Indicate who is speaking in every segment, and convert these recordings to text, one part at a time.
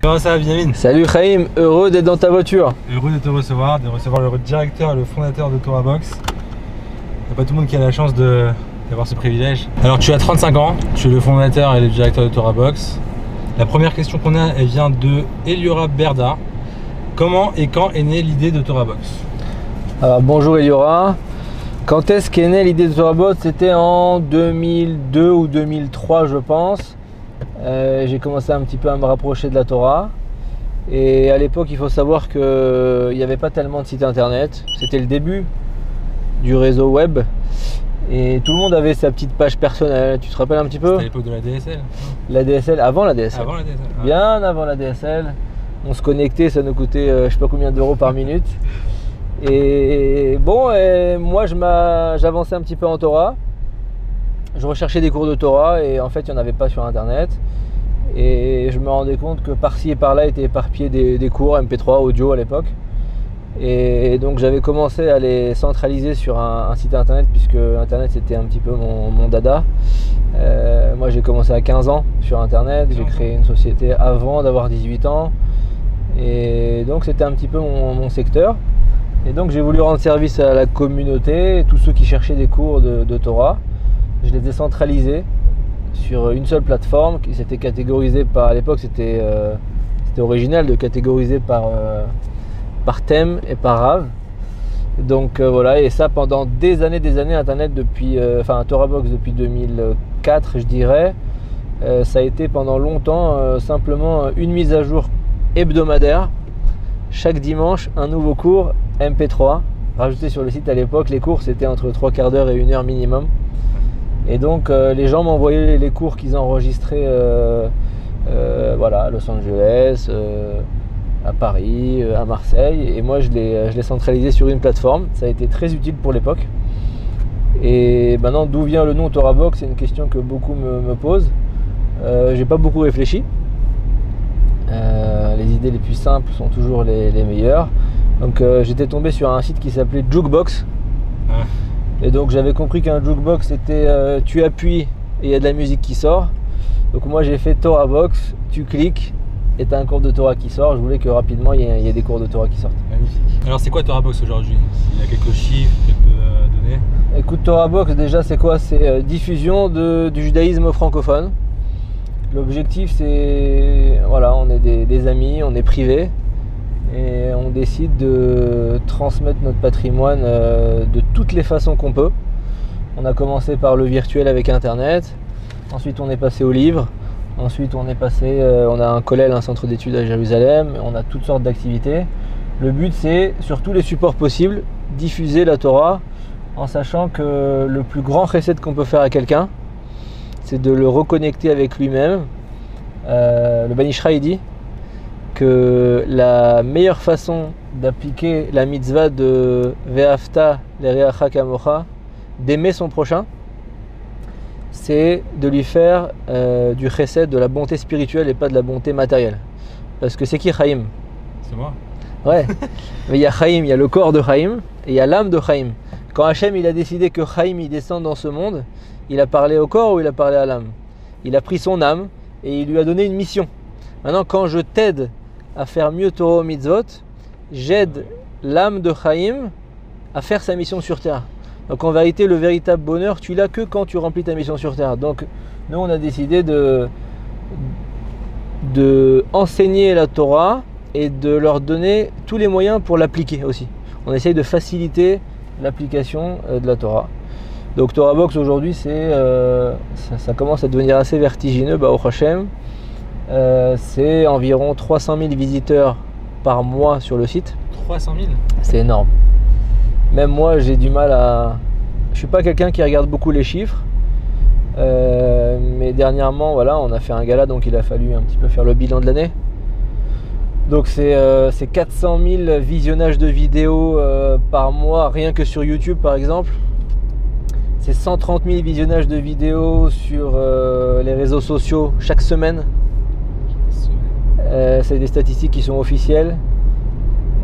Speaker 1: Comment ça va, Binyamin?
Speaker 2: Salut Chaim, heureux d'être dans ta voiture.
Speaker 1: Heureux de te recevoir, le directeur et le fondateur de TorahBox. Il n'y a pas tout le monde qui a la chance d'avoir ce privilège. Alors tu as 35 ans, tu es le fondateur et le directeur de TorahBox. La première question qu'on a, elle vient de Eliora Berda. Comment et quand est née l'idée de TorahBox?
Speaker 2: Alors bonjour Eliora. Quand est-ce qu'est née l'idée de TorahBox? C'était en 2002 ou 2003 je pense. J'ai commencé un petit peu à me rapprocher de la Torah. Et à l'époque, il faut savoir qu'il n'y avait pas tellement de sites internet. C'était le début du réseau web. Et tout le monde avait sa petite page personnelle. Tu te rappelles un petit peu?
Speaker 1: C'était à l'époque de la DSL.
Speaker 2: La DSL, avant la DSL.
Speaker 1: Avant la DSL.
Speaker 2: Bien avant la DSL. On se connectait, ça nous coûtait je sais pas combien d'euros par minute. Et bon, moi j'avançais un petit peu en Torah. Je recherchais des cours de Torah et en fait il n'y en avait pas sur internet. Et je me rendais compte que par-ci et par-là étaient éparpillés des cours MP3 audio à l'époque. Et donc j'avais commencé à les centraliser sur un site internet, puisque internet c'était un petit peu mon dada. Moi j'ai commencé à 15 ans sur internet, j'ai créé une société avant d'avoir 18 ans. Et donc c'était un petit peu mon secteur. Et donc j'ai voulu rendre service à la communauté, tous ceux qui cherchaient des cours de Torah. Je les ai centralisés sur une seule plateforme qui s'était catégorisée par, à l'époque c'était original de catégoriser par thème et par rave. Donc voilà, et ça pendant des années internet depuis, TorahBox depuis 2004 je dirais. Ça a été pendant longtemps simplement une mise à jour hebdomadaire. Chaque dimanche un nouveau cours MP3 rajouté sur le site. À l'époque les cours c'était entre 3 quarts d'heure et 1 heure minimum. Et donc les gens m'envoyaient les cours qu'ils enregistraient à Los Angeles, à Paris, à Marseille. Et moi je les centralisais sur une plateforme. Ça a été très utile pour l'époque. Et maintenant, d'où vient le nom TorahBox? C'est une question que beaucoup me posent. J'ai pas beaucoup réfléchi. Les idées les plus simples sont toujours les meilleures. Donc j'étais tombé sur un site qui s'appelait Jukebox. Et donc j'avais compris qu'un jukebox c'était tu appuies et il y a de la musique qui sort. Donc moi j'ai fait TorahBox, tu cliques et tu as un cours de Torah qui sort. Je voulais que rapidement il y ait des cours de Torah qui sortent.
Speaker 1: Magnifique. Alors c'est quoi TorahBox aujourd'hui? Il y a quelques chiffres, quelques données?
Speaker 2: Écoute, TorahBox déjà c'est quoi? C'est diffusion du judaïsme francophone. L'objectif c'est, voilà, on est des amis, on est privés. Et on décide de transmettre notre patrimoine de toutes les façons qu'on peut. On a commencé par le virtuel avec internet, ensuite on est passé au livre, ensuite on a un kollel, un centre d'études à Jérusalem, on a toutes sortes d'activités. Le but c'est, sur tous les supports possibles, diffuser la Torah en sachant que le plus grand chesed qu'on peut faire à quelqu'un, c'est de le reconnecter avec lui-même. Le Ben Ish Chai dit que la meilleure façon d'appliquer la mitzvah de Ve'afta l'ereacha kamocha, d'aimer son prochain, c'est de lui faire du chesed, de la bonté spirituelle et pas de la bonté matérielle. Parce que c'est qui Chaim?
Speaker 1: C'est moi.
Speaker 2: Ouais, mais il y a Chaim, il y a le corps de Chaim et il y a l'âme de Chaim. Quand Hachem il a décidé que Chaim il descend dans ce monde, il a parlé au corps ou il a parlé à l'âme? Il a pris son âme et il lui a donné une mission. Maintenant, quand je t'aide à faire mieux Torah mitzvot, j'aide l'âme de Chaim à faire sa mission sur terre. Donc en vérité, le véritable bonheur, tu l'as que quand tu remplis ta mission sur terre. Donc nous, on a décidé de enseigner la Torah et de leur donner tous les moyens pour l'appliquer aussi. On essaye de faciliter l'application de la Torah. Donc TorahBox aujourd'hui, ça commence à devenir assez vertigineux, Baruch Hashem. C'est environ 300 000 visiteurs par mois sur le site.
Speaker 1: 300 000?
Speaker 2: C'est énorme. Même moi j'ai du mal à... Je suis pas quelqu'un qui regarde beaucoup les chiffres. Mais dernièrement voilà, on a fait un gala, donc il a fallu un petit peu faire le bilan de l'année. Donc c'est 400 000 visionnages de vidéos par mois, rien que sur YouTube par exemple. C'est 130 000 visionnages de vidéos sur les réseaux sociaux chaque semaine. C'est des statistiques qui sont officielles.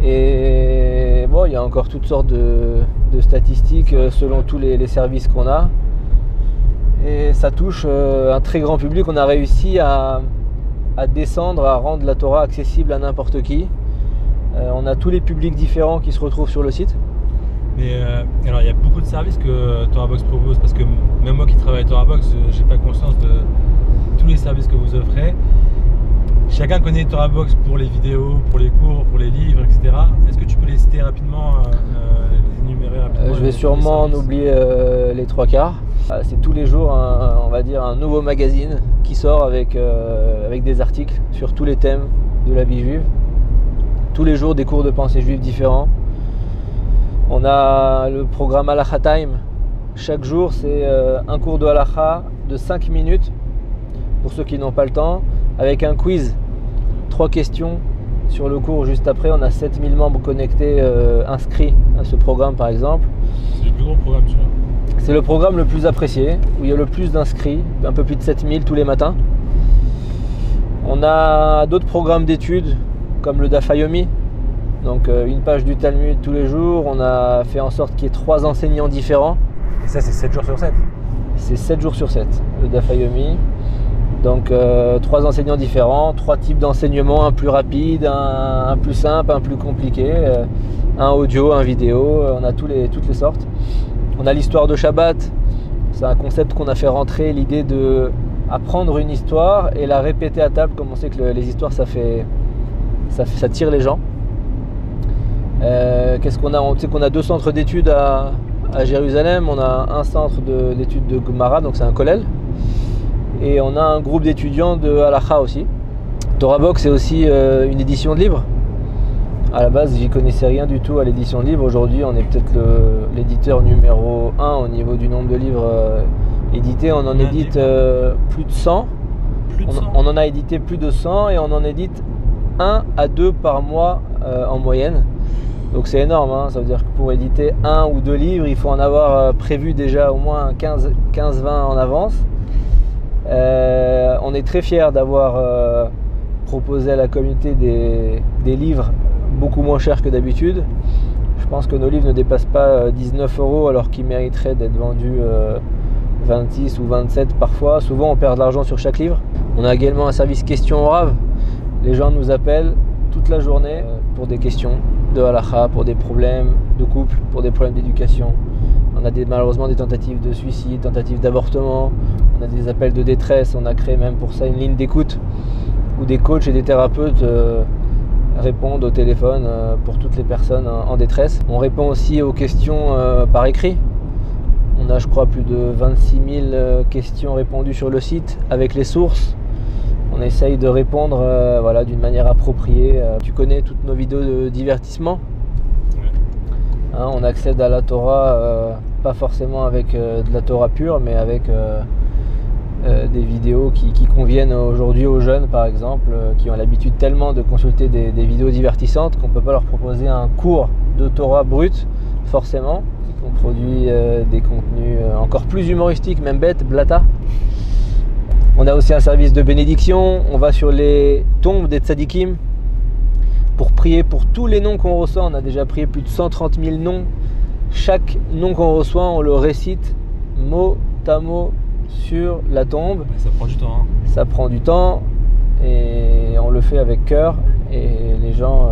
Speaker 2: Et bon, il y a encore toutes sortes de statistiques selon tous les services qu'on a. Et ça touche un très grand public. On a réussi à à descendre, à rendre la Torah accessible à n'importe qui. On a tous les publics différents qui se retrouvent sur le site.
Speaker 1: Mais alors il y a beaucoup de services que TorahBox propose, parce que même moi qui travaille à TorahBox, j'ai pas conscience de tous les services que vous offrez. Chacun connaît TorahBox pour les vidéos, pour les cours, pour les livres, etc. Est-ce que tu peux les citer rapidement, les énumérer rapidement?
Speaker 2: Je vais sûrement en oublier les trois quarts. C'est tous les jours on va dire un nouveau magazine qui sort avec des articles sur tous les thèmes de la vie juive. Tous les jours des cours de pensée juive différents. On a le programme Halacha Time. Chaque jour, c'est un cours de Halacha de 5 minutes pour ceux qui n'ont pas le temps, avec un quiz. 3 questions sur le cours juste après. On a 7000 membres connectés, inscrits à ce programme par exemple.
Speaker 1: C'est le plus gros programme, tu vois.
Speaker 2: C'est le programme le plus apprécié, où il y a le plus d'inscrits, un peu plus de 7000 tous les matins. On a d'autres programmes d'études, comme le Daf Yomi. Donc une page du Talmud tous les jours. On a fait en sorte qu'il y ait 3 enseignants différents.
Speaker 1: Et ça, c'est 7 jours sur 7?
Speaker 2: C'est 7 jours sur 7, le Daf Yomi. Donc 3 enseignants différents, 3 types d'enseignement, un plus rapide, un plus simple, un plus compliqué, un audio, un vidéo, on a toutes les sortes. On a l'histoire de Shabbat, c'est un concept qu'on a fait rentrer, l'idée de apprendre une histoire et la répéter à table, comme on sait que les histoires ça tire les gens. Qu'est-ce qu'on a? On sait qu'on a 2 centres d'études à Jérusalem. On a un centre d'études de Gemara, donc c'est un kollel, et on a un groupe d'étudiants de Halacha aussi. TorahBox c'est aussi une édition de livres. À la base j'y connaissais rien du tout à l'édition de livres. Aujourd'hui on est peut-être l'éditeur numéro 1 au niveau du nombre de livres édités. On en édite plus de 100. On en a édité plus de 100 et on en édite 1 à 2 par mois en moyenne. Donc c'est énorme, hein. Ça veut dire que pour éditer 1 ou 2 livres, il faut en avoir prévu déjà au moins 15-20 en avance. On est très fiers d'avoir proposé à la communauté des livres beaucoup moins chers que d'habitude. Je pense que nos livres ne dépassent pas 19 € alors qu'ils mériteraient d'être vendus 26 ou 27 parfois. Souvent on perd de l'argent sur chaque livre. On a également un service questions au Rav. Les gens nous appellent toute la journée pour des questions de halacha, pour des problèmes de couple, pour des problèmes d'éducation. On a malheureusement des tentatives de suicide, tentatives d'avortement, on a des appels de détresse. On a créé même pour ça une ligne d'écoute où des coachs et des thérapeutes répondent au téléphone pour toutes les personnes en détresse. On répond aussi aux questions par écrit. On a je crois plus de 26 000 questions répondues sur le site avec les sources. On essaye de répondre voilà, d'une manière appropriée. Tu connais toutes nos vidéos de divertissement. Hein, on accède à la Torah, pas forcément avec de la Torah pure, mais avec des vidéos qui conviennent aujourd'hui aux jeunes, par exemple, qui ont l'habitude tellement de consulter des vidéos divertissantes qu'on ne peut pas leur proposer un cours de Torah brut, forcément. On produit des contenus encore plus humoristiques, même bêtes, blata. On a aussi un service de bénédiction. On va sur les tombes des tzadikim pour prier pour tous les noms qu'on reçoit. On a déjà prié plus de 130 000 noms. Chaque nom qu'on reçoit, on le récite mot à mot sur la tombe.
Speaker 1: Ça prend du temps. Hein.
Speaker 2: Ça prend du temps et on le fait avec cœur et les gens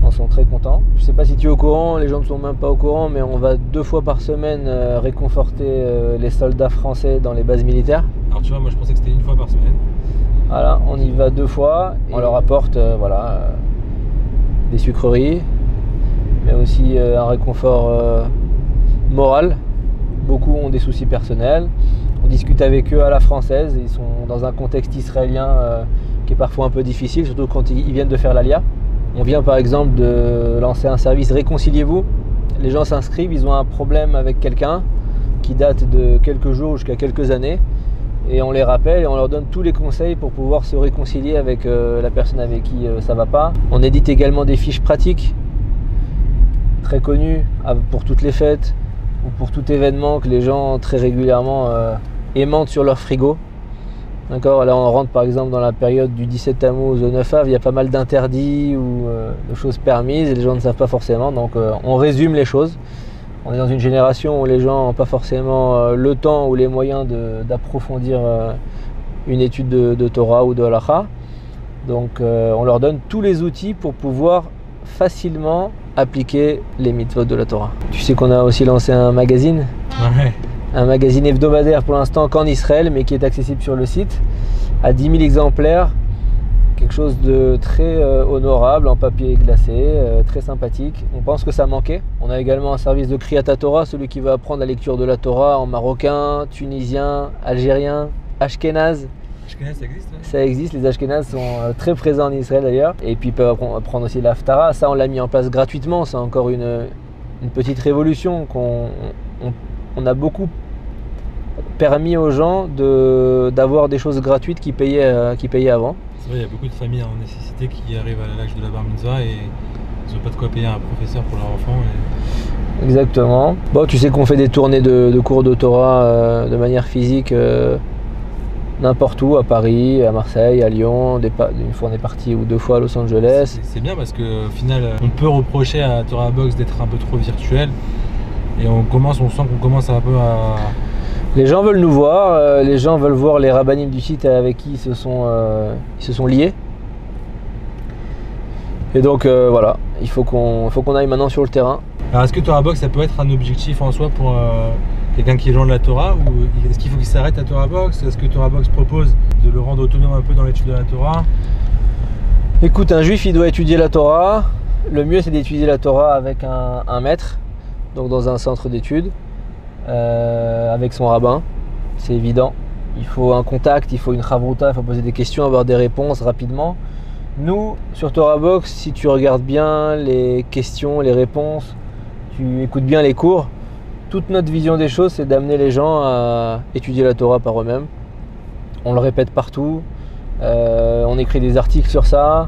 Speaker 2: en sont très contents. Je ne sais pas si tu es au courant, les gens ne sont même pas au courant, mais on va 2 fois par semaine réconforter les soldats français dans les bases militaires.
Speaker 1: Alors tu vois, moi je pensais que c'était 1 fois par semaine.
Speaker 2: Voilà, on y va 2 fois. On leur apporte des sucreries, mais aussi un réconfort moral. Beaucoup ont des soucis personnels. On discute avec eux à la française. Ils sont dans un contexte israélien qui est parfois un peu difficile, surtout quand ils viennent de faire l'Alia. On vient par exemple de lancer un service Réconciliez-vous. Les gens s'inscrivent, ils ont un problème avec quelqu'un qui date de quelques jours jusqu'à quelques années. Et on les rappelle et on leur donne tous les conseils pour pouvoir se réconcilier avec la personne avec qui ça va pas. On édite également des fiches pratiques très connues pour toutes les fêtes ou pour tout événement que les gens très régulièrement aimantent sur leur frigo. D'accord, là on rentre par exemple dans la période du 17 Tammuz au 9 Av, il y a pas mal d'interdits ou de choses permises et les gens ne savent pas forcément, donc on résume les choses. On est dans une génération où les gens n'ont pas forcément le temps ou les moyens d'approfondir une étude de Torah ou de Halacha. Donc on leur donne tous les outils pour pouvoir facilement appliquer les mitzvot de la Torah. Tu sais qu'on a aussi lancé un magazine, un magazine hebdomadaire pour l'instant qu'en Israël, mais qui est accessible sur le site à 10 000 exemplaires. Quelque chose de très honorable, en papier glacé, très sympathique. On pense que ça manquait. On a également un service de Kriyat Torah, celui qui veut apprendre la lecture de la Torah en marocain, tunisien, algérien, ashkénaze.
Speaker 1: Ashkénaze, ça existe, hein?
Speaker 2: Ça existe, les ashkénazes sont très présents en Israël d'ailleurs. Et puis ils peuvent apprendre aussi l'Haftara. Ça, on l'a mis en place gratuitement. C'est encore une petite révolution qu'on a beaucoup permis aux gens d'avoir des choses gratuites qui payaient avant.
Speaker 1: C'est vrai, il y a beaucoup de familles en nécessité qui arrivent à l'âge de la bar mitzvah et ils n'ont pas de quoi payer un professeur pour leur enfant.
Speaker 2: Exactement. Bon, tu sais qu'on fait des tournées de cours de Torah de manière physique n'importe où, à Paris, à Marseille, à Lyon. Une fois on est parti ou 2 fois à Los Angeles.
Speaker 1: C'est bien parce qu'au final, on peut reprocher à Torah Box d'être un peu trop virtuel et on sent qu'on commence un peu à...
Speaker 2: Les gens veulent nous voir, les gens veulent voir les rabbinim du site avec qui ils se sont liés. Et donc voilà, il faut qu'on aille maintenant sur le terrain.
Speaker 1: Alors est-ce que Torah Box, ça peut être un objectif en soi pour quelqu'un qui est loin de la Torah, ou est-ce qu'il faut qu'il s'arrête à Torah Box? Est-ce que Torah Box propose de le rendre autonome un peu dans l'étude de la Torah?
Speaker 2: Écoute, un juif il doit étudier la Torah. Le mieux c'est d'étudier la Torah avec un maître, donc dans un centre d'études. Avec son rabbin, c'est évident. Il faut un contact, il faut une chavruta, il faut poser des questions, avoir des réponses rapidement. Nous, sur Torah Box, si tu regardes bien les questions, les réponses, tu écoutes bien les cours, toute notre vision des choses, c'est d'amener les gens à étudier la Torah par eux-mêmes. On le répète partout, on écrit des articles sur ça,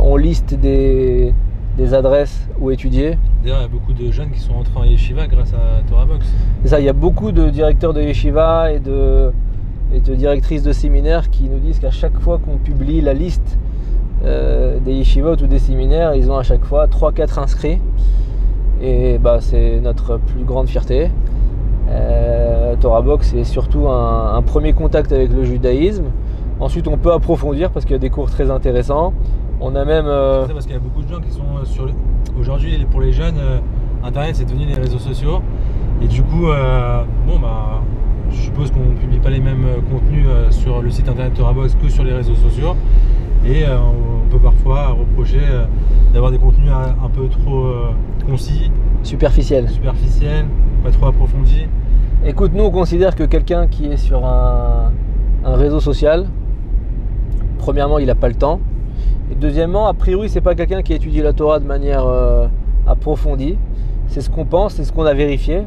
Speaker 2: on liste des adresses où étudier.
Speaker 1: D'ailleurs, il y a beaucoup de jeunes qui sont entrés en yeshiva grâce à Torah Box.
Speaker 2: C'est ça, il y a beaucoup de directeurs de yeshiva et de directrices de séminaires qui nous disent qu'à chaque fois qu'on publie la liste des yeshivot ou des séminaires, ils ont à chaque fois 3-4 inscrits. Et c'est notre plus grande fierté. Torah Box, c'est surtout un premier contact avec le judaïsme. Ensuite, on peut approfondir parce qu'il y a des cours très intéressants. On a même...
Speaker 1: C'est ça, parce qu'il y a beaucoup de gens qui sont sur... Aujourd'hui, pour les jeunes, Internet, c'est devenu les réseaux sociaux. Et du coup, je suppose qu'on ne publie pas les mêmes contenus sur le site internet Torah Box que sur les réseaux sociaux. Et on peut parfois reprocher d'avoir des contenus un peu trop concis.
Speaker 2: Superficiels,
Speaker 1: pas trop approfondis.
Speaker 2: Écoute, nous on considère que quelqu'un qui est sur un réseau social, premièrement, il n'a pas le temps. Et deuxièmement, a priori, c'est pas quelqu'un qui étudie la Torah de manière approfondie. C'est ce qu'on pense, c'est ce qu'on a vérifié.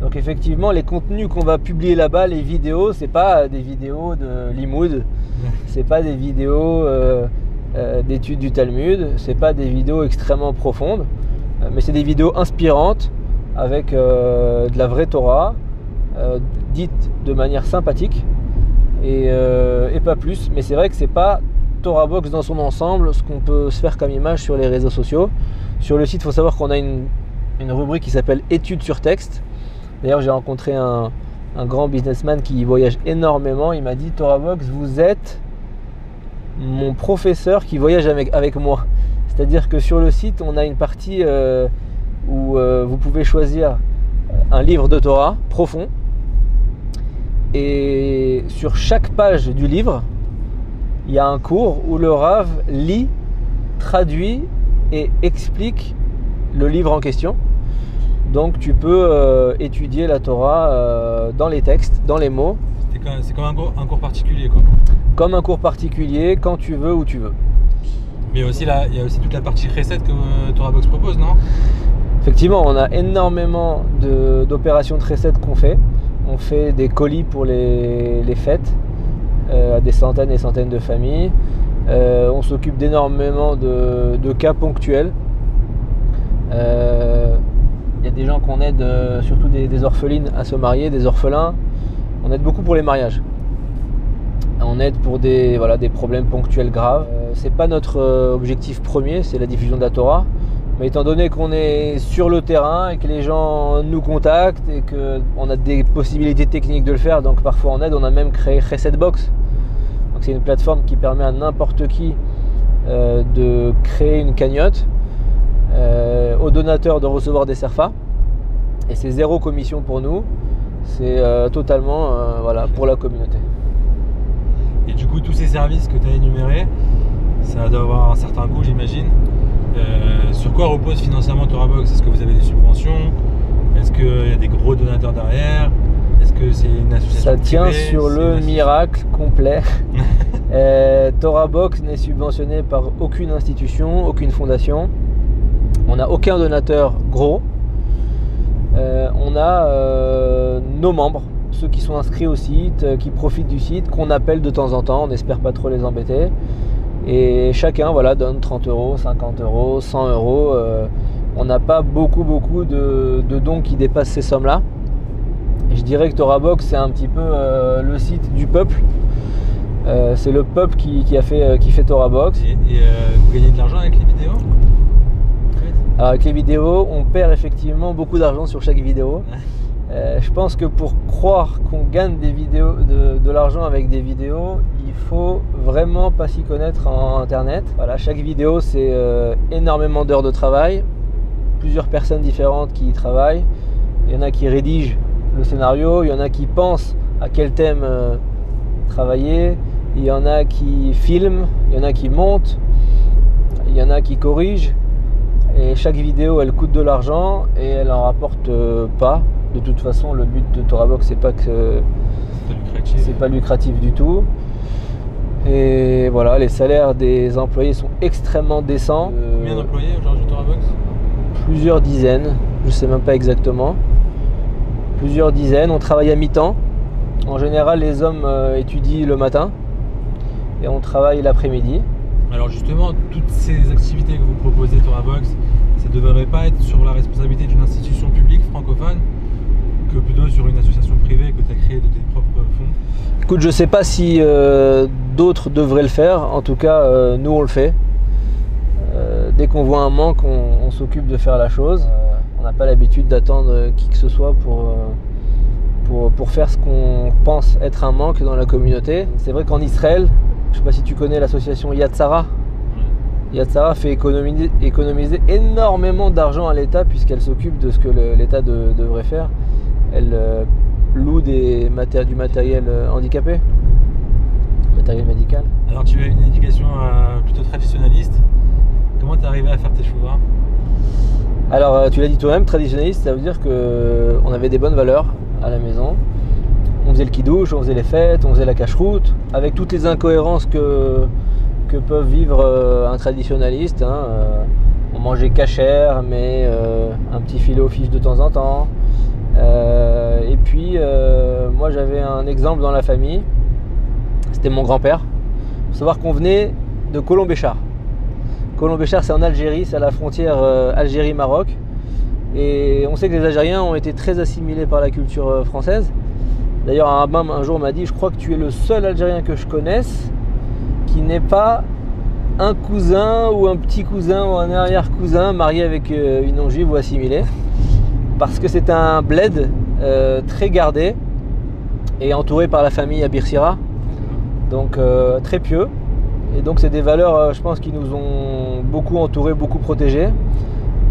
Speaker 2: Donc effectivement, les contenus qu'on va publier là-bas, les vidéos, c'est pas des vidéos de limoud, c'est pas des vidéos d'études du Talmud, c'est pas des vidéos extrêmement profondes, mais c'est des vidéos inspirantes avec de la vraie Torah, dite de manière sympathique et pas plus. Mais c'est vrai que c'est pas Torah Box dans son ensemble, ce qu'on peut se faire comme image sur les réseaux sociaux. Sur le site, il faut savoir qu'on a une rubrique qui s'appelle études sur texte. D'ailleurs, j'ai rencontré un grand businessman qui voyage énormément. Il m'a dit: Torah Box, vous êtes mon professeur qui voyage avec moi. C'est-à-dire que sur le site, on a une partie où vous pouvez choisir un livre de Torah profond. Et sur chaque page du livre, il y a un cours où le Rav lit, traduit et explique le livre en question. Donc tu peux étudier la Torah dans les textes, dans les mots.
Speaker 1: C'est comme un cours particulier, quoi.
Speaker 2: Comme un cours particulier, quand tu veux, où tu veux.
Speaker 1: Mais aussi là, il y a aussi toute la partie recette que Torah Box propose, non?
Speaker 2: Effectivement, on a énormément d'opérations de recettes qu'on fait. On fait des colis pour les fêtes à des centaines et centaines de familles. On s'occupe d'énormément de cas ponctuels. Il y a des gens qu'on aide, surtout des orphelines à se marier, des orphelins. On aide beaucoup pour les mariages. On aide pour des problèmes ponctuels graves. C'est pas notre objectif premier, c'est la diffusion de la Torah. Mais étant donné qu'on est sur le terrain et que les gens nous contactent et qu'on a des possibilités techniques de le faire, donc parfois on aide, on a même créé Chesed Box. Donc c'est une plateforme qui permet à n'importe qui de créer une cagnotte, aux donateurs de recevoir des CERFA, et c'est 0 commission pour nous, c'est totalement voilà, pour la communauté.
Speaker 1: Et du coup, tous ces services que tu as énumérés, ça doit avoir un certain coût, j'imagine. Sur quoi repose financièrement ToraBox? Est-ce que vous avez des subventions? Est-ce qu'il y a des gros donateurs derrière? Est-ce que c'est une association
Speaker 2: Ça tient
Speaker 1: privée?
Speaker 2: sur le miracle complet. ToraBox n'est subventionné par aucune institution, aucune fondation. On n'a aucun donateur gros. On a nos membres, ceux qui sont inscrits au site, qui profitent du site, qu'on appelle de temps en temps. On n'espère pas trop les embêter. Et chacun voilà, donne 30 €, 50 €, 100 €. On n'a pas beaucoup de dons qui dépassent ces sommes-là. Et je dirais que ToraBox, c'est un petit peu le site du peuple. C'est le peuple qui fait ToraBox.
Speaker 1: Et vous gagnez de l'argent avec les vidéos?
Speaker 2: Alors avec les vidéos, on perd effectivement beaucoup d'argent sur chaque vidéo. Je pense que pour croire qu'on gagne de l'argent avec des vidéos, il faut vraiment pas s'y connaître en internet. Voilà, chaque vidéo c'est énormément d'heures de travail, plusieurs personnes différentes qui y travaillent. Il y en a qui rédigent le scénario, il y en a qui pensent à quel thème travailler, il y en a qui filment, il y en a qui montent, il y en a qui corrigent. Et chaque vidéo elle coûte de l'argent et elle en rapporte pas. De toute façon, le but de ToraBox, c'est pas que c'est pas lucratif du tout. Et voilà, les salaires des employés sont extrêmement décents.
Speaker 1: Combien d'employés aujourd'hui ToraBox?
Speaker 2: Plusieurs dizaines, je sais même pas exactement. Plusieurs dizaines. On travaille à mi-temps. En général, les hommes étudient le matin et on travaille l'après-midi.
Speaker 1: Alors justement, toutes ces activités que vous proposez ToraBox, ça ne devrait pas être sur la responsabilité d'une institution publique francophone, que plutôt sur une association privée que tu as créée de tes propres fonds?
Speaker 2: Écoute, je sais pas si d'autres devraient le faire. En tout cas, nous on le fait. Dès qu'on voit un manque, on s'occupe de faire la chose. On n'a pas l'habitude d'attendre qui que ce soit pour faire ce qu'on pense être un manque dans la communauté. C'est vrai qu'en Israël, je ne sais pas si tu connais l'association Yad Sarah. Yad Sarah fait économiser énormément d'argent à l'État puisqu'elle s'occupe de ce que l'État devrait faire. Elle loue du matériel handicapé, matériel médical.
Speaker 1: Alors tu as une éducation plutôt traditionnaliste. Comment tu es arrivé à faire tes choix?
Speaker 2: Alors tu l'as dit toi-même, traditionnaliste, ça veut dire qu'on avait des bonnes valeurs à la maison. On faisait le kidouche, on faisait les fêtes, on faisait la cache-route, avec toutes les incohérences que peuvent vivre un traditionnaliste. Hein. On mangeait cachère, mais un petit filet aux fiches de temps en temps. Et puis moi j'avais un exemple dans la famille, c'était mon grand-père. Il faut savoir qu'on venait de Colombéchar. Colombéchar, c'est en Algérie, c'est à la frontière Algérie-Maroc. Et on sait que les Algériens ont été très assimilés par la culture française. D'ailleurs, un hammam un jour m'a dit: je crois que tu es le seul Algérien que je connaisse qui n'est pas un cousin ou un petit cousin ou un arrière-cousin marié avec une non-juive ou assimilée. Parce que c'est un bled très gardé et entouré par la famille à Bir Sira, donc très pieux. Et donc c'est des valeurs, je pense, qui nous ont beaucoup entourés, beaucoup protégés.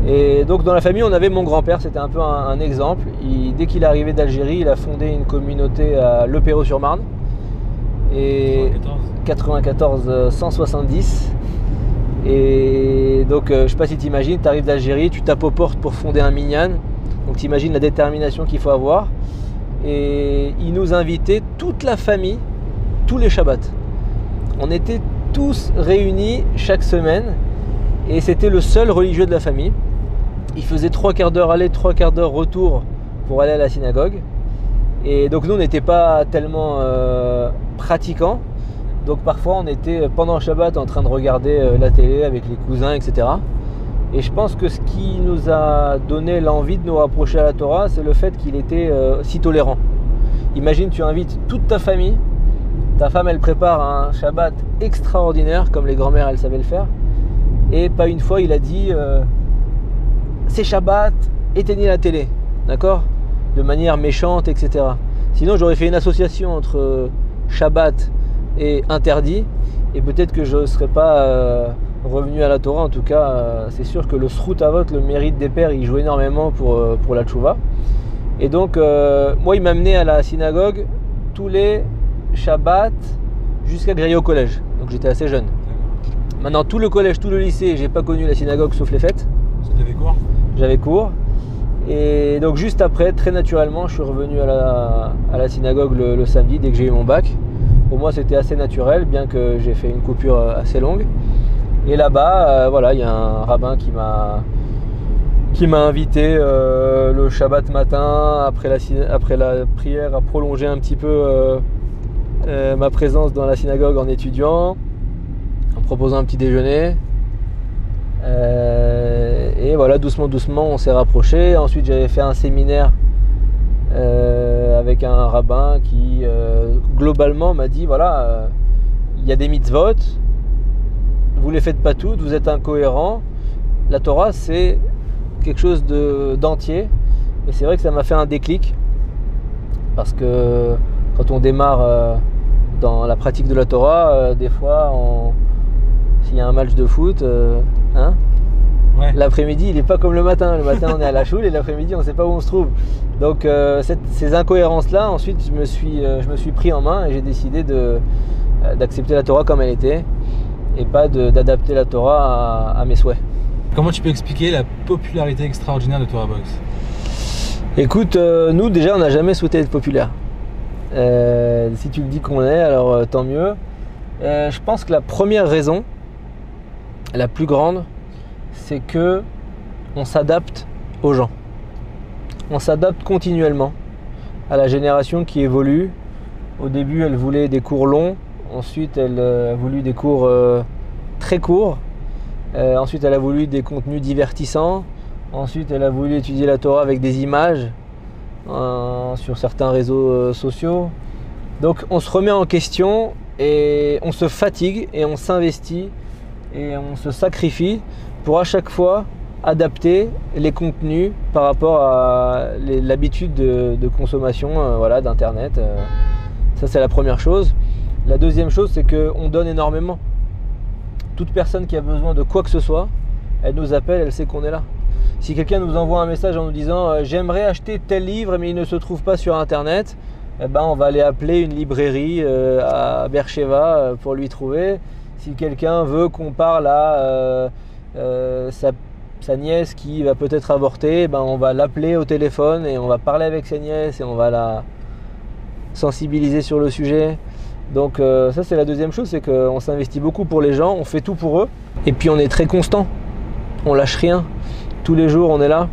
Speaker 2: Et donc dans la famille, on avait mon grand-père, c'était un peu un exemple. Dès qu'il est arrivé d'Algérie, il a fondé une communauté à Le Perreux-sur-Marne. Et 94 170. Et donc je sais pas si tu imagines, tu arrives d'Algérie, tu tapes aux portes pour fonder un minyan. Donc tu imagines la détermination qu'il faut avoir. Et il nous invitait toute la famille, tous les Shabbats. On était tous réunis chaque semaine. Et c'était le seul religieux de la famille. Il faisait 3 quarts d'heure aller, 3 quarts d'heure retour pour aller à la synagogue. Et donc nous, on n'était pas tellement pratiquants. Donc parfois, on était pendant le Shabbat en train de regarder la télé avec les cousins, etc. Et je pense que ce qui nous a donné l'envie de nous rapprocher à la Torah, c'est le fait qu'il était si tolérant. Imagine, tu invites toute ta famille. Ta femme, elle prépare un Shabbat extraordinaire, comme les grand-mères, elles savaient le faire. Et pas une fois, il a dit c'est Shabbat, éteignez la télé, d'accord? De manière méchante, etc. Sinon, j'aurais fait une association entre Shabbat et interdit. Et peut-être que je ne serais pas revenu à la Torah. En tout cas, c'est sûr que le Srout Avot, le mérite des pères, il joue énormément pour la Tchouva. Et donc, moi, il m'amenait à la synagogue tous les Shabbats jusqu'à griller au collège. Donc, j'étais assez jeune. Maintenant, tout le collège, tout le lycée, j'ai pas connu la synagogue sauf les fêtes.
Speaker 1: Tu avais cours?
Speaker 2: J'avais cours. Et donc, juste après, très naturellement, je suis revenu à la synagogue le samedi dès que j'ai eu mon bac. Pour moi, c'était assez naturel, bien que j'ai fait une coupure assez longue. Et là-bas, voilà, il y a un rabbin qui m'a invité le Shabbat matin, après la prière, à prolonger un petit peu ma présence dans la synagogue en étudiant, en proposant un petit déjeuner. Et voilà, doucement, on s'est rapprochés. Ensuite, j'avais fait un séminaire avec un rabbin qui, globalement, m'a dit, voilà, il y a des mitzvot, vous les faites pas toutes, vous êtes incohérents. La Torah, c'est quelque chose d'entier. Et c'est vrai que ça m'a fait un déclic. Parce que quand on démarre dans la pratique de la Torah, des fois, s'il y a un match de foot,
Speaker 1: Ouais.
Speaker 2: L'après-midi, il n'est pas comme le matin. Le matin, on est à la choule et l'après-midi, on ne sait pas où on se trouve. Donc, ces incohérences-là, ensuite, je me suis pris en main et j'ai décidé d'accepter la Torah comme elle était et pas d'adapter la Torah à mes souhaits.
Speaker 1: Comment tu peux expliquer la popularité extraordinaire de Torah Box?
Speaker 2: Écoute, nous, déjà, on n'a jamais souhaité être populaire. Si tu me dis qu'on l'est, alors tant mieux. Je pense que la première raison, la plus grande, c'est que on s'adapte aux gens. On s'adapte continuellement à la génération qui évolue. Au début, elle voulait des cours longs. Ensuite, elle a voulu des cours très courts. Ensuite, elle a voulu des contenus divertissants. Ensuite, elle a voulu étudier la Torah avec des images sur certains réseaux sociaux. Donc, on se remet en question et on se fatigue et on s'investit et on se sacrifie pour à chaque fois adapter les contenus par rapport à l'habitude de consommation d'Internet. Ça, c'est la première chose. La deuxième chose, c'est qu'on donne énormément. Toute personne qui a besoin de quoi que ce soit, elle nous appelle, elle sait qu'on est là. Si quelqu'un nous envoie un message en nous disant j'aimerais acheter tel livre mais il ne se trouve pas sur Internet, eh ben, on va aller appeler une librairie à Beersheva pour lui trouver. Si quelqu'un veut qu'on parle à sa nièce qui va peut-être avorter, ben on va l'appeler au téléphone et on va parler avec sa nièce et on va la sensibiliser sur le sujet. Donc ça, c'est la deuxième chose, c'est qu'on s'investit beaucoup pour les gens, on fait tout pour eux et puis on est très constant, on lâche rien, tous les jours on est là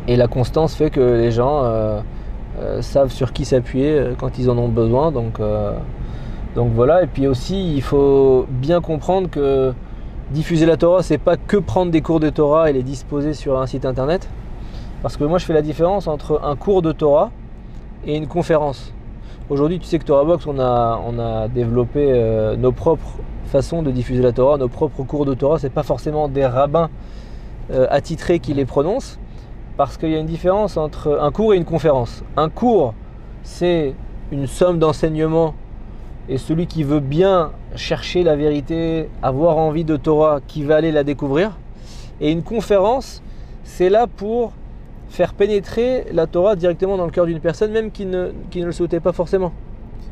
Speaker 2: et la constance fait que les gens savent sur qui s'appuyer quand ils en ont besoin. Donc voilà. Et puis aussi, il faut bien comprendre que diffuser la Torah, c'est pas que prendre des cours de Torah et les disposer sur un site internet. Parce que moi, je fais la différence entre un cours de Torah et une conférence. Aujourd'hui, tu sais que Torah Box, on a développé nos propres façons de diffuser la Torah, nos propres cours de Torah. C'est pas forcément des rabbins attitrés qui les prononcent, parce qu'il y a une différence entre un cours et une conférence. Un cours, c'est une somme d'enseignement. Et celui qui veut bien chercher la vérité, avoir envie de Torah, qui va aller la découvrir. Et une conférence, c'est là pour faire pénétrer la Torah directement dans le cœur d'une personne, même qui ne le souhaitait pas forcément.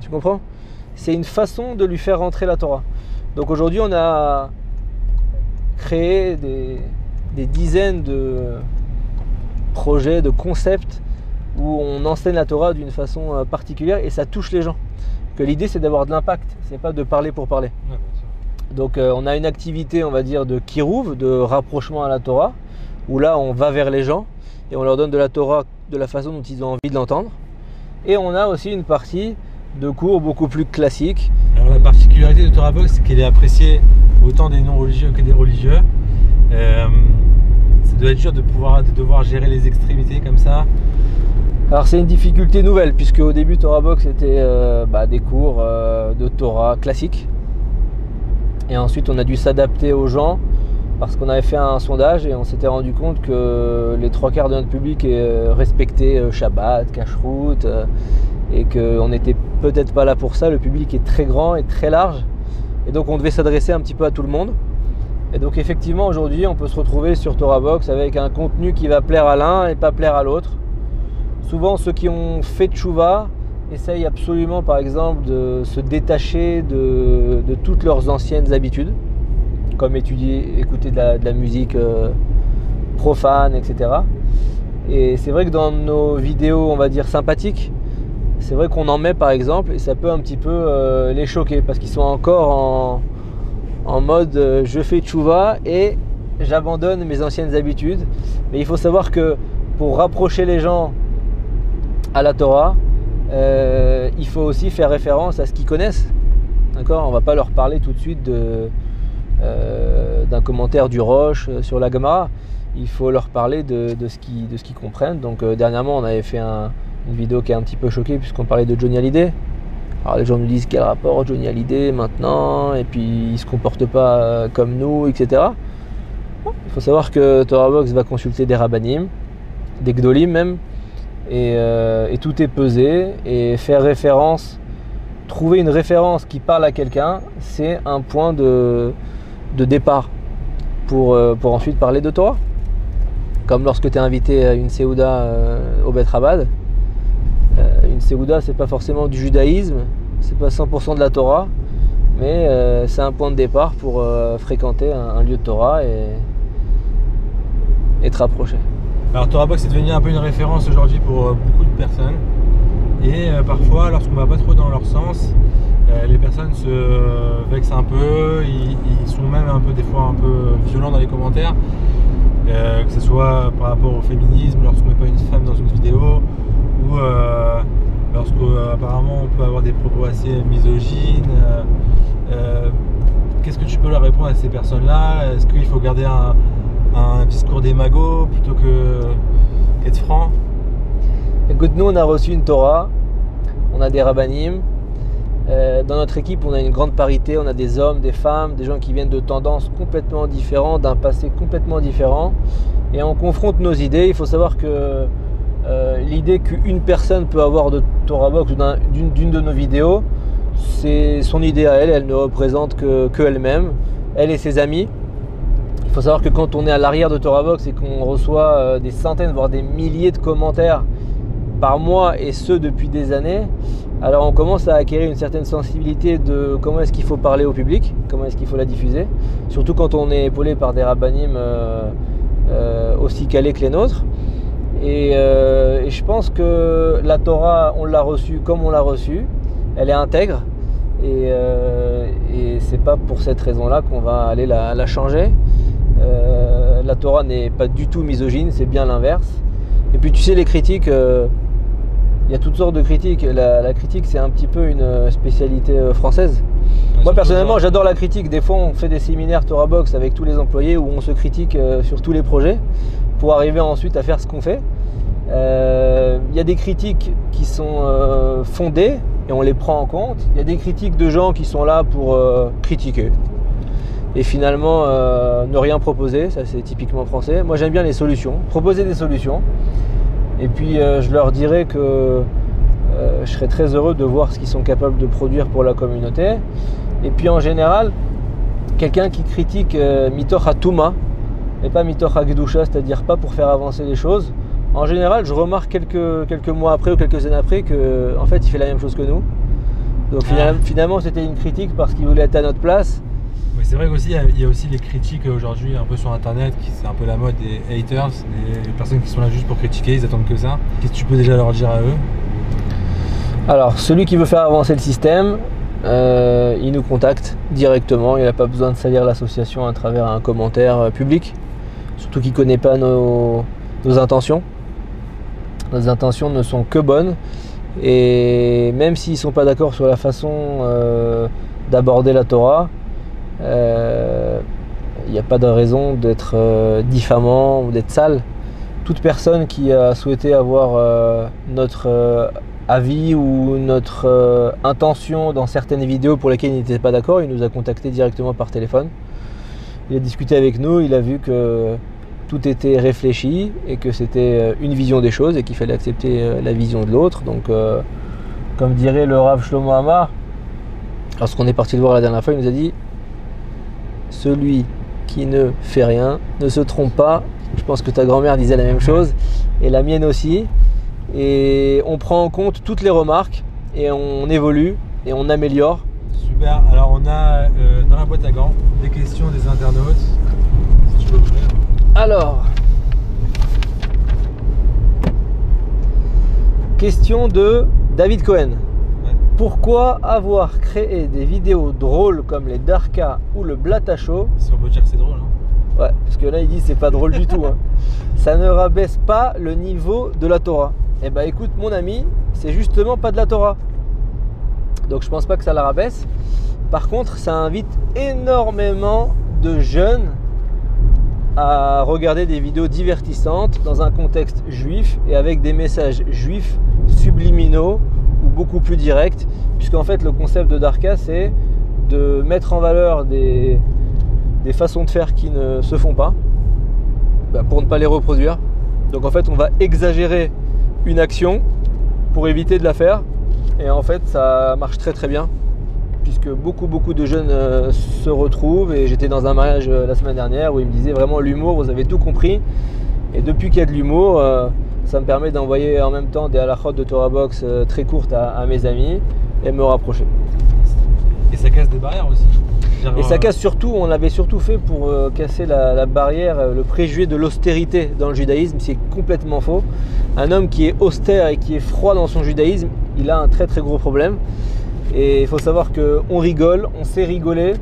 Speaker 2: Tu comprends? C'est une façon de lui faire rentrer la Torah. Donc aujourd'hui, on a créé des dizaines de projets, de concepts où on enseigne la Torah d'une façon particulière et ça touche les gens. Que l'idée, c'est d'avoir de l'impact, c'est pas de parler pour parler. Ouais, donc on a une activité, on va dire, de kirouv, de rapprochement à la Torah, où là on va vers les gens et on leur donne de la Torah de la façon dont ils ont envie de l'entendre. Et on a aussi une partie de cours beaucoup plus classique.
Speaker 1: Alors la particularité de Torah Box, c'est qu'elle est appréciée autant des non-religieux que des religieux. Ça doit être dur de devoir gérer les extrémités comme ça.
Speaker 2: Alors c'est une difficulté nouvelle, puisque au début Torah Box était des cours de Torah classiques. Et ensuite on a dû s'adapter aux gens, parce qu'on avait fait un sondage et on s'était rendu compte que les 3/4 de notre public respectaient Shabbat, Kashrut, et qu'on n'était peut-être pas là pour ça. Le public est très grand et très large, et donc on devait s'adresser un petit peu à tout le monde. Et donc effectivement aujourd'hui on peut se retrouver sur TorahBox avec un contenu qui va plaire à l'un et pas plaire à l'autre. Souvent ceux qui ont fait tchouva essayent absolument par exemple de se détacher de toutes leurs anciennes habitudes, comme écouter de la musique profane, etc. Et c'est vrai que dans nos vidéos, on va dire sympathiques, c'est vrai qu'on en met par exemple, et ça peut un petit peu les choquer, parce qu'ils sont encore en mode je fais tchouva et j'abandonne mes anciennes habitudes. Mais il faut savoir que pour rapprocher les gens à la Torah, il faut aussi faire référence à ce qu'ils connaissent. D'accord ? On ne va pas leur parler tout de suite d'un commentaire du Roche sur la Gemara. Il faut leur parler de ce qu'ils comprennent. Donc dernièrement, on avait fait une vidéo qui a un petit peu choqué puisqu'on parlait de Johnny Hallyday. Alors les gens nous disent quel rapport Johnny Hallyday maintenant, et puis il ne se comporte pas comme nous, etc. Bon, il faut savoir que TorahBox va consulter des rabbanim, des gdolim même, et tout est pesé, et faire référence, trouver une référence qui parle à quelqu'un, c'est un point de départ pour ensuite parler de Torah. Comme lorsque tu es invité à une Séouda au Bet Rabad. Une Séouda, c'est pas forcément du judaïsme, c'est pas 100% de la Torah, mais c'est un point de départ pour fréquenter un lieu de Torah et te rapprocher.
Speaker 1: Alors TorahBox est devenu un peu une référence aujourd'hui pour beaucoup de personnes, et parfois lorsqu'on va pas trop dans leur sens, les personnes se vexent un peu, ils sont même un peu des fois un peu violents dans les commentaires, que ce soit par rapport au féminisme, lorsqu'on met pas une femme dans une vidéo, ou lorsqu'apparemment on peut avoir des propos assez misogynes. Qu'est-ce que tu peux leur répondre à ces personnes-là? Est-ce qu'il faut garder un discours démago plutôt qu'être franc?
Speaker 2: Écoute, nous on a reçu une Torah, on a des rabbanim. Dans notre équipe, on a une grande parité, on a des hommes, des femmes, des gens qui viennent de tendances complètement différentes, d'un passé complètement différent, et on confronte nos idées. Il faut savoir que l'idée qu'une personne peut avoir de TorahBox ou d'une de nos vidéos, c'est son idée à elle, elle ne représente que elle-même, elle et ses amis. Il faut savoir que quand on est à l'arrière de TorahBox et qu'on reçoit des centaines, voire des milliers de commentaires par mois, et ce depuis des années, alors on commence à acquérir une certaine sensibilité de comment est-ce qu'il faut parler au public, comment est-ce qu'il faut la diffuser, surtout quand on est épaulé par des rabbanim aussi calés que les nôtres. Et je pense que la Torah, on l'a reçue comme on l'a reçue, elle est intègre, et c'est pas pour cette raison-là qu'on va aller la changer. La Torah n'est pas du tout misogyne, c'est bien l'inverse. Et puis tu sais, les critiques, il y a toutes sortes de critiques. La critique, c'est un petit peu une spécialité française. Moi personnellement, j'adore la critique. Des fois, on fait des séminaires TorahBox avec tous les employés où on se critique sur tous les projets pour arriver ensuite à faire ce qu'on fait. Il y a des critiques qui sont fondées et on les prend en compte. Il y a des critiques de gens qui sont là pour critiquer et finalement ne rien proposer. Ça, c'est typiquement français. Moi, j'aime bien les solutions, proposer des solutions. Et puis je leur dirais que je serais très heureux de voir ce qu'ils sont capables de produire pour la communauté. Et puis en général, quelqu'un qui critique mitoch hatuma et pas mitoch hagdusha, c'est-à-dire pas pour faire avancer les choses, en général je remarque quelques mois après ou quelques années après que en fait il fait la même chose que nous. Donc finalement c'était une critique parce qu'il voulait être à notre place.
Speaker 1: Mais c'est vrai qu'aussi il y a aussi les critiques aujourd'hui un peu sur internet, c'est un peu la mode des haters, les personnes qui sont là juste pour critiquer, ils attendent que ça. Qu'est-ce que tu peux déjà leur dire à eux?
Speaker 2: Alors celui qui veut faire avancer le système, il nous contacte directement, il n'a pas besoin de salir l'association à travers un commentaire public, surtout qu'il ne connaît pas nos intentions. Nos intentions ne sont que bonnes, et même s'ils ne sont pas d'accord sur la façon d'aborder la Torah, il n'y a pas de raison d'être diffamant ou d'être sale. Toute personne qui a souhaité avoir notre avis ou notre intention dans certaines vidéos pour lesquelles il n'était pas d'accord, il nous a contacté directement par téléphone. Il a discuté avec nous, il a vu que tout était réfléchi et que c'était une vision des choses et qu'il fallait accepter la vision de l'autre. Donc Comme dirait le Rav Shlomo Amar, lorsqu'on est parti le voir la dernière fois, il nous a dit celui qui ne fait rien ne se trompe pas. Je pense que ta grand-mère disait la même chose et la mienne aussi. Et on prend en compte toutes les remarques et on évolue et on améliore.
Speaker 1: Super. Alors on a dans la boîte à gants des questions des internautes. Si tu peux ouvrir.
Speaker 2: Alors, question de David Cohen.
Speaker 1: Ouais.
Speaker 2: Pourquoi avoir créé des vidéos drôles comme les Darka ou le Blatacho?
Speaker 1: Si on peut dire que c'est drôle. Hein.
Speaker 2: Ouais, parce que là il dit c'est pas drôle du tout. Hein. Ça ne rabaisse pas le niveau de la Torah. Eh ben écoute mon ami, c'est justement pas de la Torah. Donc je pense pas que ça la rabaisse. Par contre, ça invite énormément de jeunes à regarder des vidéos divertissantes dans un contexte juif et avec des messages juifs subliminaux ou beaucoup plus directs, puisqu'en fait le concept de Darka c'est de mettre en valeur des façons de faire qui ne se font pas pour ne pas les reproduire. Donc en fait on va exagérer une action pour éviter de la faire et en fait ça marche très très bien puisque beaucoup de jeunes se retrouvent. Et j'étais dans un mariage la semaine dernière où ils me disaient vraiment l'humour, vous avez tout compris. Et depuis qu'il y a de l'humour, ça me permet d'envoyer en même temps des halachot de Torah Box très courtes à mes amis et me rapprocher.
Speaker 1: Et ça casse des barrières aussi.
Speaker 2: Et ça casse surtout, on l'avait surtout fait pour casser la barrière, le préjugé de l'austérité dans le judaïsme. C'est complètement faux. Un homme qui est austère et qui est froid dans son judaïsme, il a un très gros problème. Et il faut savoir qu'on rigole, on sait rigoler.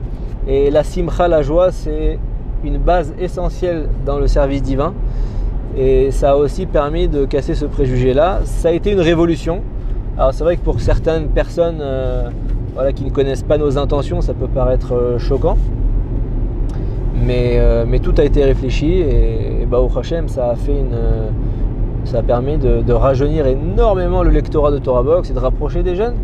Speaker 2: Et la simcha, la joie, c'est une base essentielle dans le service divin. Et ça a aussi permis de casser ce préjugé-là. Ça a été une révolution. Alors c'est vrai que pour certaines personnes qui ne connaissent pas nos intentions, ça peut paraître choquant. Mais tout a été réfléchi et au Hachem, ça a permis de rajeunir énormément le lectorat de Torah Box et de rapprocher des jeunes.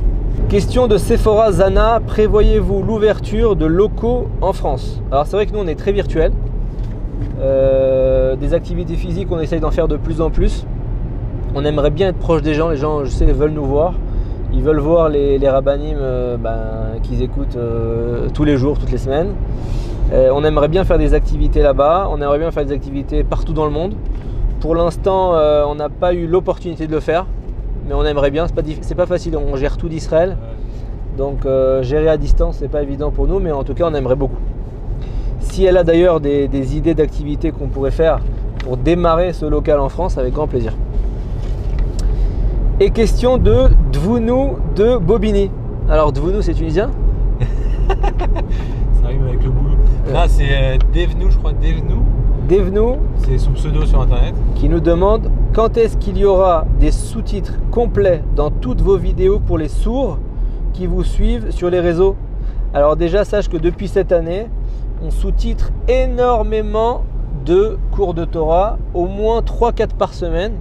Speaker 2: Question de Sephora Zana, prévoyez-vous l'ouverture de locaux en France? Alors c'est vrai que nous on est très virtuel. Des activités physiques on essaye d'en faire de plus en plus. On aimerait bien être proche des gens, les gens je sais veulent nous voir. Ils veulent voir les rabbanim qu'ils écoutent tous les jours, toutes les semaines. On aimerait bien faire des activités là-bas, on aimerait bien faire des activités partout dans le monde. Pour l'instant on n'a pas eu l'opportunité de le faire. Mais on aimerait bien, c'est pas facile, on gère tout d'Israël. Donc gérer à distance, c'est pas évident pour nous, mais en tout cas on aimerait beaucoup. Si elle a d'ailleurs des idées d'activités qu'on pourrait faire pour démarrer ce local en France, avec grand plaisir. Et question de Dvounou de Bobigny. Alors Dvounou c'est tunisien?
Speaker 1: Ça rime avec le boulot. Là c'est Devnou, je crois,
Speaker 2: Devnou,
Speaker 1: c'est son pseudo sur internet.
Speaker 2: Qui nous demande quand est-ce qu'il y aura des sous-titres complets dans toutes vos vidéos pour les sourds qui vous suivent sur les réseaux. Alors déjà sache que depuis cette année on sous-titre énormément de cours de Torah, au moins 3-4 par semaine.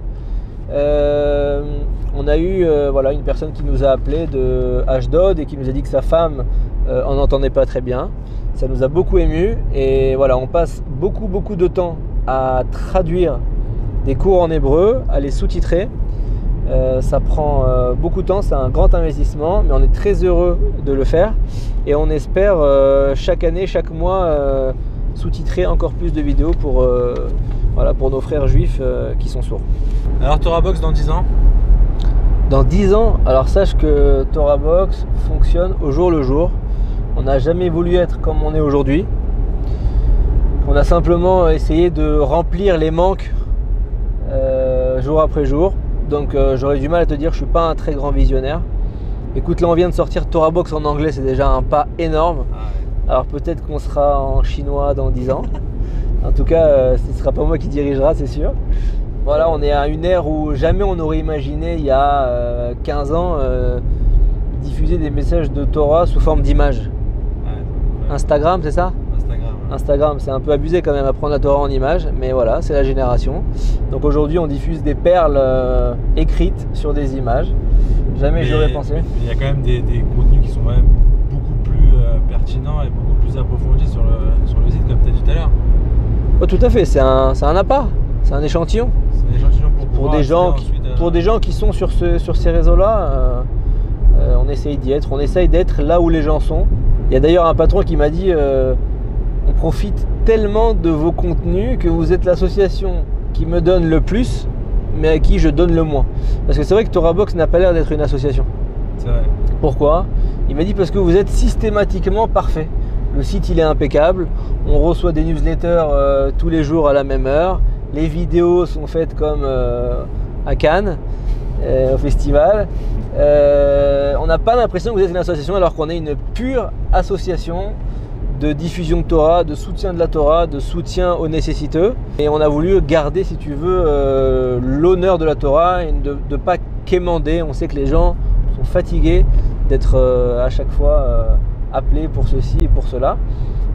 Speaker 2: On a eu une personne qui nous a appelé de Ashdod et qui nous a dit que sa femme en entendait pas très bien. Ça nous a beaucoup ému et voilà, on passe beaucoup de temps à traduire des cours en hébreu, à les sous-titrer. Ça prend beaucoup de temps, c'est un grand investissement, mais on est très heureux de le faire et on espère chaque année, chaque mois sous-titrer encore plus de vidéos pour nos frères juifs qui sont sourds.
Speaker 1: Alors Torah Box dans 10 ans?
Speaker 2: Dans 10 ans, alors sache que Torah Box fonctionne au jour le jour. On n'a jamais voulu être comme on est aujourd'hui. On a simplement essayé de remplir les manques jour après jour. Donc j'aurais du mal à te dire que je ne suis pas un très grand visionnaire. Écoute, là on vient de sortir Torah Box en anglais, c'est déjà un pas énorme. Alors peut-être qu'on sera en chinois dans 10 ans. En tout cas, ce ne sera pas moi qui dirigera, c'est sûr. Voilà, on est à une ère où jamais on aurait imaginé, il y a 15 ans, diffuser des messages de Torah sous forme d'images. Instagram, c'est ça? Instagram, c'est un peu abusé quand même à prendre la Torah en images, mais voilà, c'est la génération. Donc aujourd'hui, on diffuse des perles écrites sur des images. Jamais j'aurais pensé.
Speaker 1: Il y a quand même des contenus qui sont quand même beaucoup plus pertinents et beaucoup plus approfondis sur le site, comme tu as dit tout à l'heure.
Speaker 2: Oh, tout à fait, c'est un appât, c'est un échantillon.
Speaker 1: C'est un échantillon pour
Speaker 2: des gens qui sont sur ces réseaux-là. on essaye d'y être, on essaye d'être là où les gens sont. Il y a d'ailleurs un patron qui m'a dit on profite tellement de vos contenus que vous êtes l'association qui me donne le plus, mais à qui je donne le moins. Parce que c'est vrai que ToraBox n'a pas l'air d'être une association.
Speaker 1: C'est vrai.
Speaker 2: Pourquoi? Il m'a dit parce que vous êtes systématiquement parfait. Le site il est impeccable, on reçoit des newsletters tous les jours à la même heure, les vidéos sont faites comme à Cannes, au festival. On n'a pas l'impression que vous êtes une association alors qu'on est une pure association de diffusion de Torah, de soutien de la Torah, de soutien aux nécessiteux. Et on a voulu garder, si tu veux, l'honneur de la Torah et de ne pas quémander. On sait que les gens sont fatigués d'être à chaque fois appelés pour ceci et pour cela.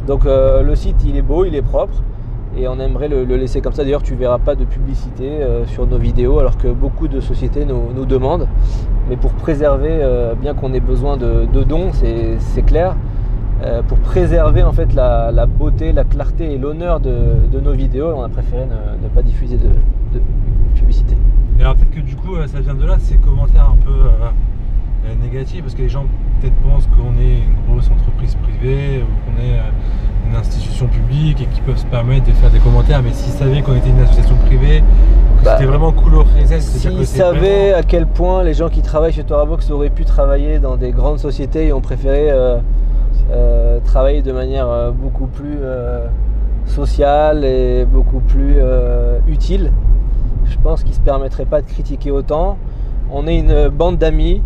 Speaker 2: Donc le site il est beau, il est propre et on aimerait le laisser comme ça. D'ailleurs tu ne verras pas de publicité sur nos vidéos alors que beaucoup de sociétés nous demandent. Mais pour préserver, bien qu'on ait besoin de dons, c'est clair, pour préserver en fait la beauté, la clarté et l'honneur de nos vidéos, on a préféré ne pas diffuser de publicité.
Speaker 1: Et alors peut-être que du coup ça vient de là, ces commentaires un peu négatifs, parce que les gens peut-être pensent qu'on est une grosse entreprise privée ou qu'on est une institution publique et qu'ils peuvent se permettre de faire des commentaires, mais s'ils savaient qu'on était une association privée, que c'était vraiment cool au Reset,
Speaker 2: s'ils savaient à quel point les gens qui travaillent chez ToraBox auraient pu travailler dans des grandes sociétés et ont préféré travailler de manière beaucoup plus sociale et beaucoup plus utile, je pense qu'ils ne se permettraient pas de critiquer autant. On est une bande d'amis,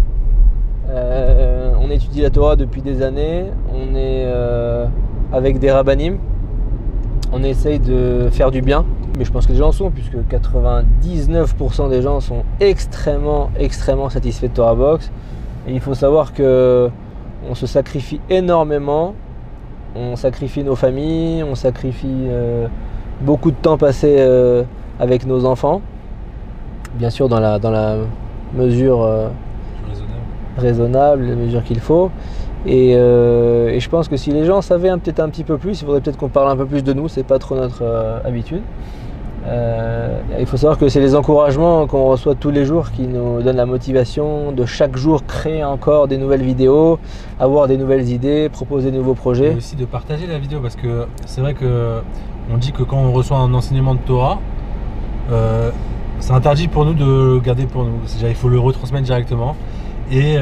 Speaker 2: on étudie la Torah depuis des années, on est avec des rabbanim, on essaye de faire du bien, mais je pense que les gens sont, puisque 99% des gens sont extrêmement satisfaits de ToraBox. Et il faut savoir que on se sacrifie énormément, on sacrifie nos familles, on sacrifie beaucoup de temps passé avec nos enfants, bien sûr dans la mesure raisonnable, la mesure qu'il faut. Et je pense que si les gens savaient peut-être un petit peu plus, il faudrait peut-être qu'on parle un peu plus de nous, c'est pas trop notre habitude. Il faut savoir que c'est les encouragements qu'on reçoit tous les jours qui nous donnent la motivation de chaque jour créer encore des nouvelles vidéos, avoir des nouvelles idées, proposer de nouveaux projets.
Speaker 1: Et aussi de partager la vidéo, parce que c'est vrai qu'on dit que quand on reçoit un enseignement de Torah, c'est interdit pour nous de le garder pour nous. Il faut le retransmettre directement. Et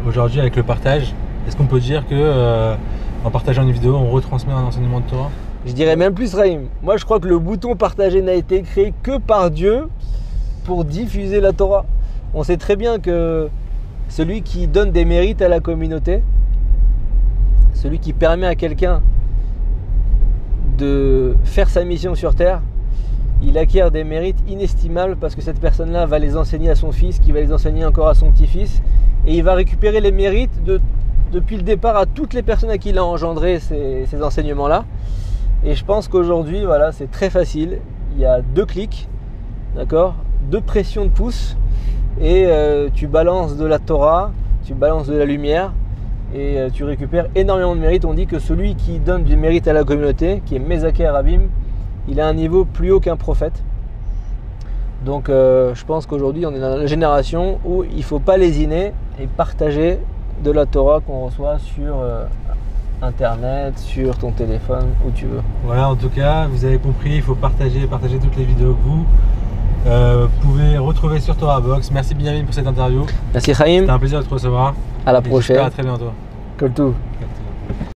Speaker 1: aujourd'hui avec le partage, est-ce qu'on peut dire que en partageant une vidéo, on retransmet un enseignement de Torah?
Speaker 2: Je dirais même plus, Raïm. Moi, je crois que le bouton partager n'a été créé que par Dieu pour diffuser la Torah. On sait très bien que celui qui donne des mérites à la communauté, celui qui permet à quelqu'un de faire sa mission sur terre, il acquiert des mérites inestimables parce que cette personne-là va les enseigner à son fils, qui va les enseigner encore à son petit-fils, et il va récupérer les mérites depuis le départ à toutes les personnes à qui il a engendré ces enseignements-là. Et je pense qu'aujourd'hui, voilà, c'est très facile. Il y a 2 clics, d'accord, 2 pressions de pouce, et tu balances de la Torah, tu balances de la lumière, et tu récupères énormément de mérite. On dit que celui qui donne du mérite à la communauté, qui est Mezaker Rabim, il a un niveau plus haut qu'un prophète. Donc je pense qu'aujourd'hui, on est dans la génération où il ne faut pas lésiner et partager de la Torah qu'on reçoit sur Internet, sur ton téléphone, où tu veux.
Speaker 1: Voilà, en tout cas, vous avez compris, il faut partager toutes les vidéos que vous pouvez retrouver sur ToraBox. Merci Binyamin pour cette interview.
Speaker 2: Merci Chaim.
Speaker 1: C'était un plaisir de te recevoir.
Speaker 2: À la prochaine.
Speaker 1: À très bientôt.
Speaker 2: Comme tout.